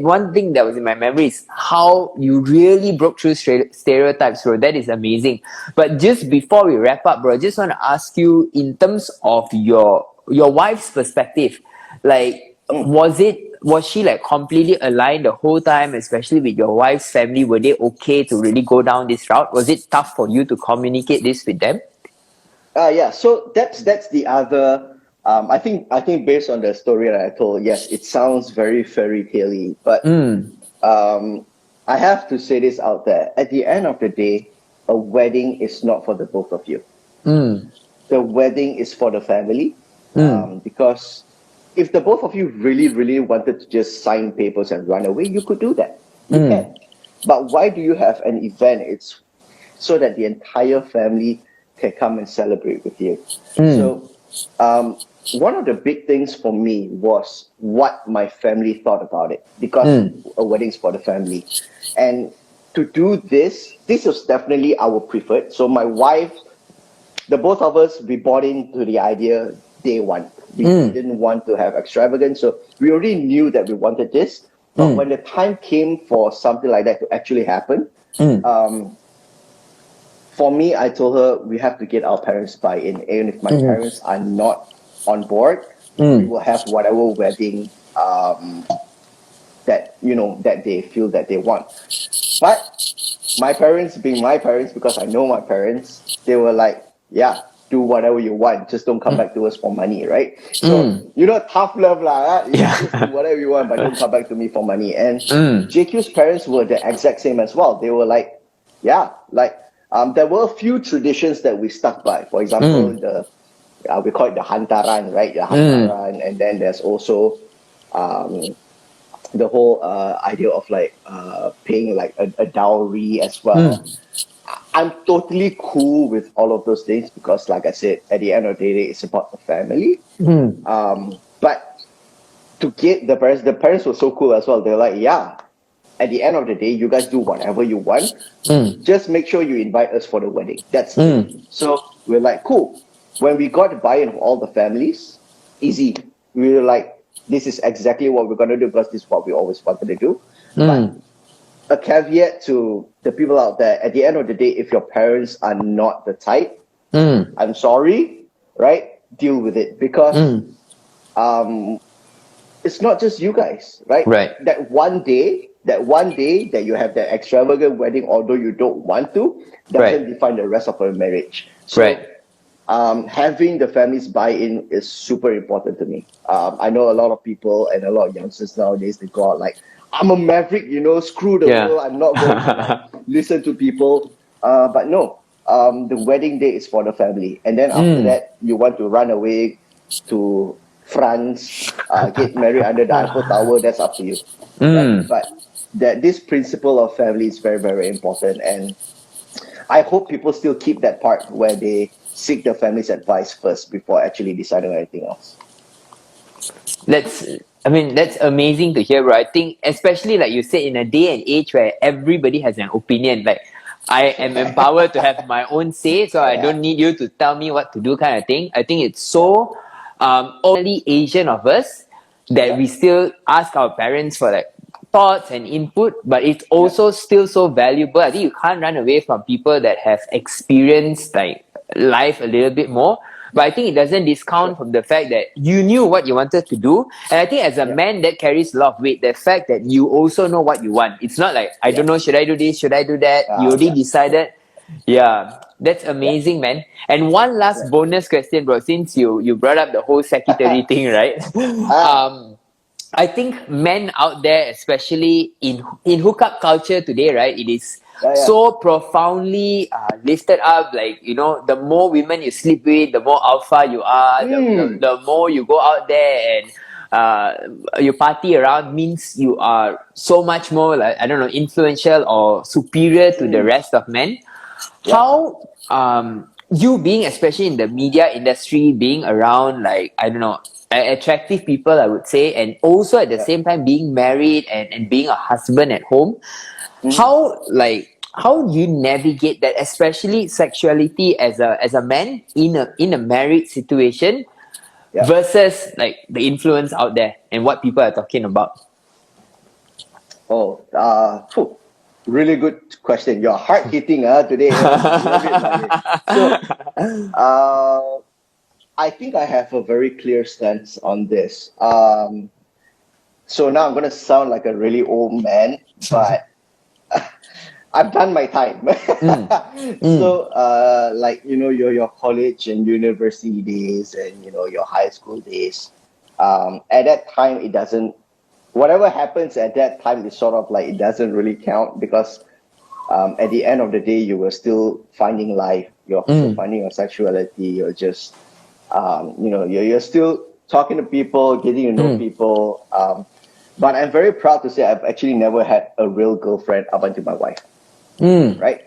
one thing that was in my memory is how you really broke through stereotypes, bro. That is amazing. But just before we wrap up, bro, I just want to ask you, in terms of your wife's perspective, like, was she like completely aligned the whole time, especially with your wife's family? Were they okay to really go down this route? Was it tough for you to communicate this with them?
So that's the other. I think based on the story that I told, yes, it sounds very fairy tale-y, but I have to say this out there. At the end of the day, a wedding is not for the both of you. The wedding is for the family, because if the both of you really, really wanted to just sign papers and run away, you could do that. You can. But why do you have an event? It's so that the entire family can come and celebrate with you. So, one of the big things for me was what my family thought about it, because a wedding's for the family. And to do this, this was definitely our preferred. So my wife, the both of us, we bought into the idea day one. We didn't want to have extravagance, so we already knew that we wanted this. But when the time came for something like that to actually happen, for me, I told her we have to get our parents buy-in. And if my parents are not on board, we will have whatever wedding that that they feel that they want. But my parents, being my parents, because I know my parents, they were like, yeah, do whatever you want, just don't come back to us for money, right? So tough love lah. Just do whatever you want, but don't come back to me for money. And JQ's parents were the exact same as well. They were like, yeah, like there were a few traditions that we stuck by. For example, we call it the hantaran, right? The hantaran, and then there's also the whole idea of like paying like a dowry as well. I'm totally cool with all of those things because, like I said, at the end of the day, it's about the family. But to get the parents were so cool as well. They're like, yeah, at the end of the day, you guys do whatever you want. Just make sure you invite us for the wedding. That's it. So we're like, cool. When we got the buy-in of all the families, easy. We were like, this is exactly what we're going to do because this is what we always wanted to do. But a caveat to the people out there, at the end of the day, if your parents are not the type, I'm sorry, right? Deal with it because it's not just you guys, right?
Right.
That one day that you have that extravagant wedding, although you don't want to, doesn't define the rest of your marriage. So, having the family's buy-in is super important to me. I know a lot of people and a lot of youngsters nowadays, they go out like, I'm a maverick, screw the world. I'm not going to listen to people. But no, the wedding day is for the family. And then after that, you want to run away to France, get married under the Eiffel Tower, that's up to you. Right? But this principle of family is very, very important. And I hope people still keep that part where they seek the family's advice first before actually deciding on anything else.
That's amazing to hear, bro. I think, especially like you said, in a day and age where everybody has an opinion, like I am empowered to have my own say, so I don't need you to tell me what to do, kind of thing. I think it's so only Asian of us that we still ask our parents for like thoughts and input, but it's also still so valuable. I think you can't run away from people that have experienced like life a little bit more. But I think it doesn't discount from the fact that you knew what you wanted to do. And I think as a man, that carries a lot of weight. The fact that you also know what you want. It's not like, I don't know, should I do this? Should I do that? You already decided. Yeah, that's amazing, man. And one last bonus question, bro, since you brought up the whole secretary thing, right? I think men out there, especially in hookup culture today, right? It is so profoundly lifted up. Like, the more women you sleep with, the more alpha you are. The more you go out there and you party around means you are so much more, like, I don't know, influential or superior to the rest of men. How you being, especially in the media industry, being around, like, I don't know, attractive people, I would say, and also at the same time being married and being a husband at home, how do you navigate that, especially sexuality as a man in a married situation versus like the influence out there and what people are talking about?
Really good question. You're hard hitting today. Love it, love it. So, I think I have a very clear stance on this. So now I'm gonna sound like a really old man, but I've done my time. So, your college and university days, and your high school days. At that time, it doesn't. Whatever happens at that time is sort of like it doesn't really count because at the end of the day, you were still finding life. You're still finding your sexuality. You're just, you're still talking to people, getting to know people. But I'm very proud to say I've actually never had a real girlfriend up until my wife, right?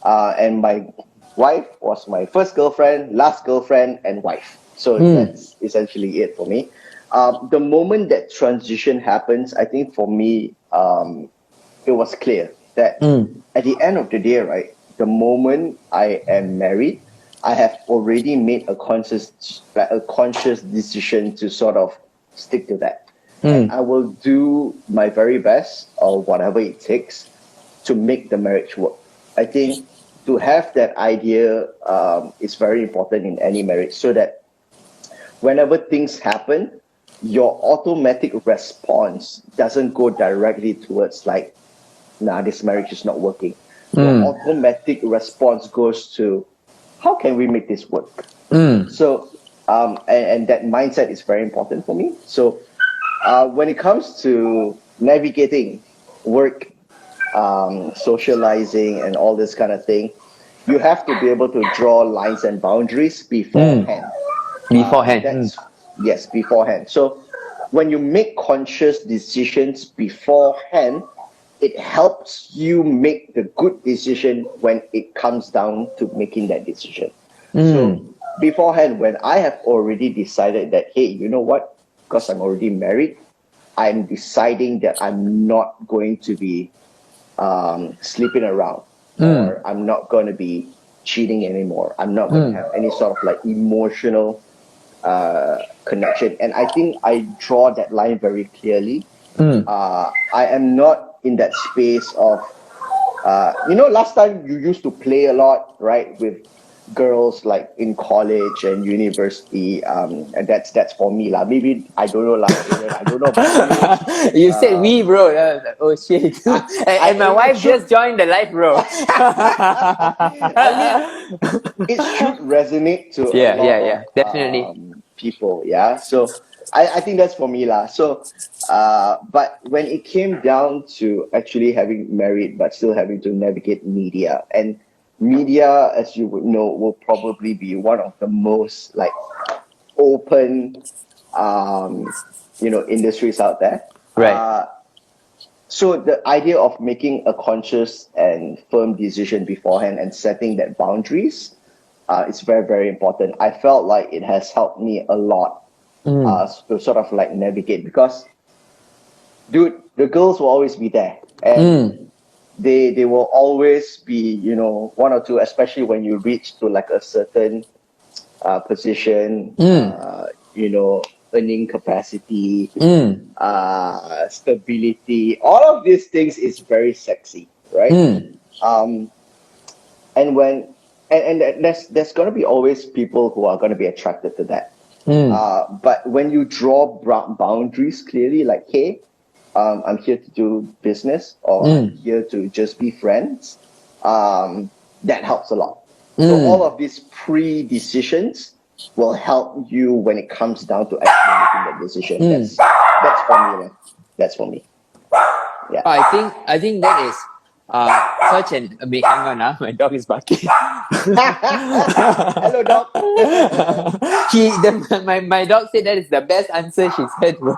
And my wife was my first girlfriend, last girlfriend, and wife. So that's essentially it for me. The moment that transition happens, I think for me, it was clear that at the end of the day, right, the moment I am married, I have already made a conscious decision to sort of stick to that. And I will do my very best or whatever it takes to make the marriage work. I think to have that idea is very important in any marriage, so that whenever things happen, your automatic response doesn't go directly towards like, nah, this marriage is not working. Your automatic response goes to, how can we make this work? So, and that mindset is very important for me. So, when it comes to navigating work, socializing, and all this kind of thing, you have to be able to draw lines and boundaries beforehand. Yes, beforehand. So when you make conscious decisions beforehand, it helps you make the good decision when it comes down to making that decision. So beforehand, when I have already decided that, hey, you know what? Because I'm already married, I'm deciding that I'm not going to be sleeping around, or I'm not going to be cheating anymore. I'm not going to have any sort of like emotional connection. And I think I draw that line very clearly. I am not in that space of, last time you used to play a lot, right, with girls like in college and university, and that's for me lah. Maybe I don't know lah. I don't know about you.
You said we, bro. Oh shit! And my wife just joined the live, bro.
I mean, it should resonate to a lot of
definitely.
people. Yeah, so I think that's for me lah. So, but when it came down to actually having married but still having to navigate media, and media, as you would know, will probably be one of the most like open, industries out there.
Right.
So the idea of making a conscious and firm decision beforehand and setting that boundaries is very, very important. I felt like it has helped me a lot to sort of like navigate, because, dude, the girls will always be there, and they will always be, one or two, especially when you reach to like a certain position, earning capacity, stability. All of these things is very sexy, right? And when and there's gonna be always people who are gonna be attracted to that. But when you draw boundaries clearly, like, hey, I'm here to do business, or I'm here to just be friends, that helps a lot. So all of these pre-decisions will help you when it comes down to actually making that decision. That's for me, man. That's for me. Yeah.
I think that is such an hang on, my dog is barking.
Hello, dog.
My dog said that is the best answer she's heard, bro.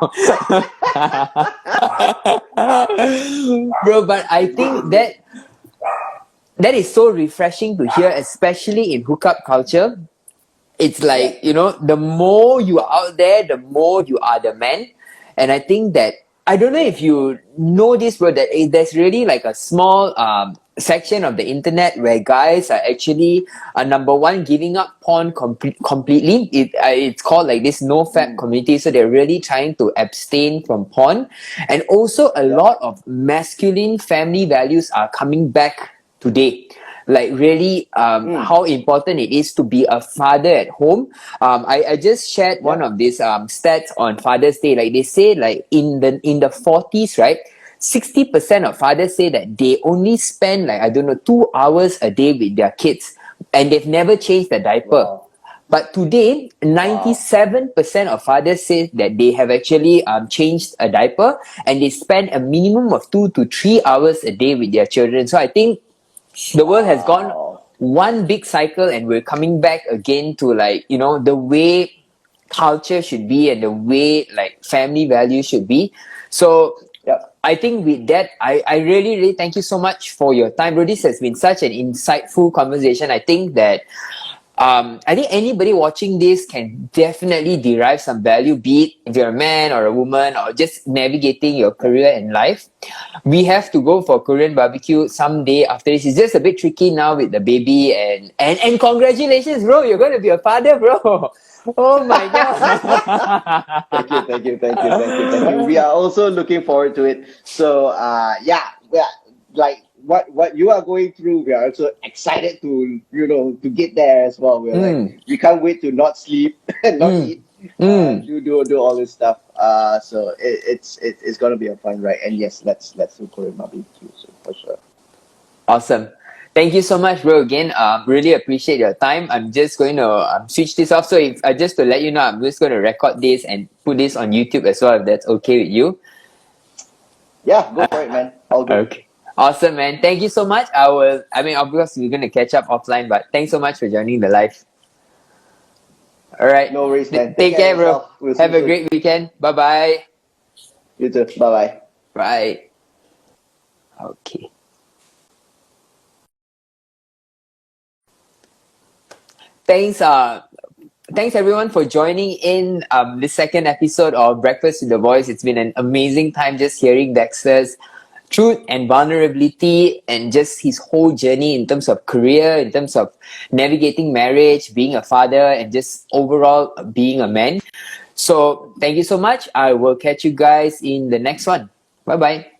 Bro, but I think that is so refreshing to hear, especially in hookup culture. It's like, the more you are out there, the more you are the man. And I think that, I don't know if you know this, bro, that there's really like a small section of the internet where guys are actually, number one, giving up porn completely. It's called like this no-fap community. So they're really trying to abstain from porn. And also a lot of masculine family values are coming back today. Like really how important it is to be a father at home. I just shared one of these stats on Father's Day. Like they say, like in the 40s, right? 60% of fathers say that they only spend 2 hours a day with their kids, and they've never changed the diaper. Wow. But today, 97% of fathers say that they have actually changed a diaper, and they spend a minimum of 2 to 3 hours a day with their children. So I think the world has gone one big cycle, and we're coming back again to the way culture should be and the way like family values should be. So
Yep.
I think with that, I really, really thank you so much for your time, bro. This has been such an insightful conversation. I think anybody watching this can definitely derive some value, be it if you're a man or a woman or just navigating your career in life. We have to go for Korean barbecue someday after this. It's just a bit tricky now with the baby and congratulations, bro. You're going to be a father, bro. Oh my god.
Thank you, thank you, thank you, thank you, thank you. We are also looking forward to it. So yeah, like what you are going through, we are also excited to to get there as well. We're
Mm,
like we can't wait to not sleep and not
mm,
eat.
mm.
Do all this stuff. So it's gonna be a fun ride. And yes, let's do Korean barbecue so for sure.
Awesome. Thank you so much, bro. Again, really appreciate your time. I'm just going to switch this off. So, if just to let you know, I'm just going to record this and put this on YouTube as well, if that's okay with you.
Yeah, go for it, man. All good.
Okay. Awesome, man. Thank you so much. I mean, of course, we're going to catch up offline, but thanks so much for joining the live. All right.
No worries, man. Take
Take
care of
care, bro.
yourself. We'll see
Have
you
a
soon.
great weekend. Bye-bye.
You too. Bye bye.
Bye. Okay. Thanks, thanks everyone for joining in this second episode of Breakfast with the Boys. It's been an amazing time just hearing Dexter's truth and vulnerability and just his whole journey in terms of career, in terms of navigating marriage, being a father, and just overall being a man. So thank you so much. I will catch you guys in the next one. Bye bye.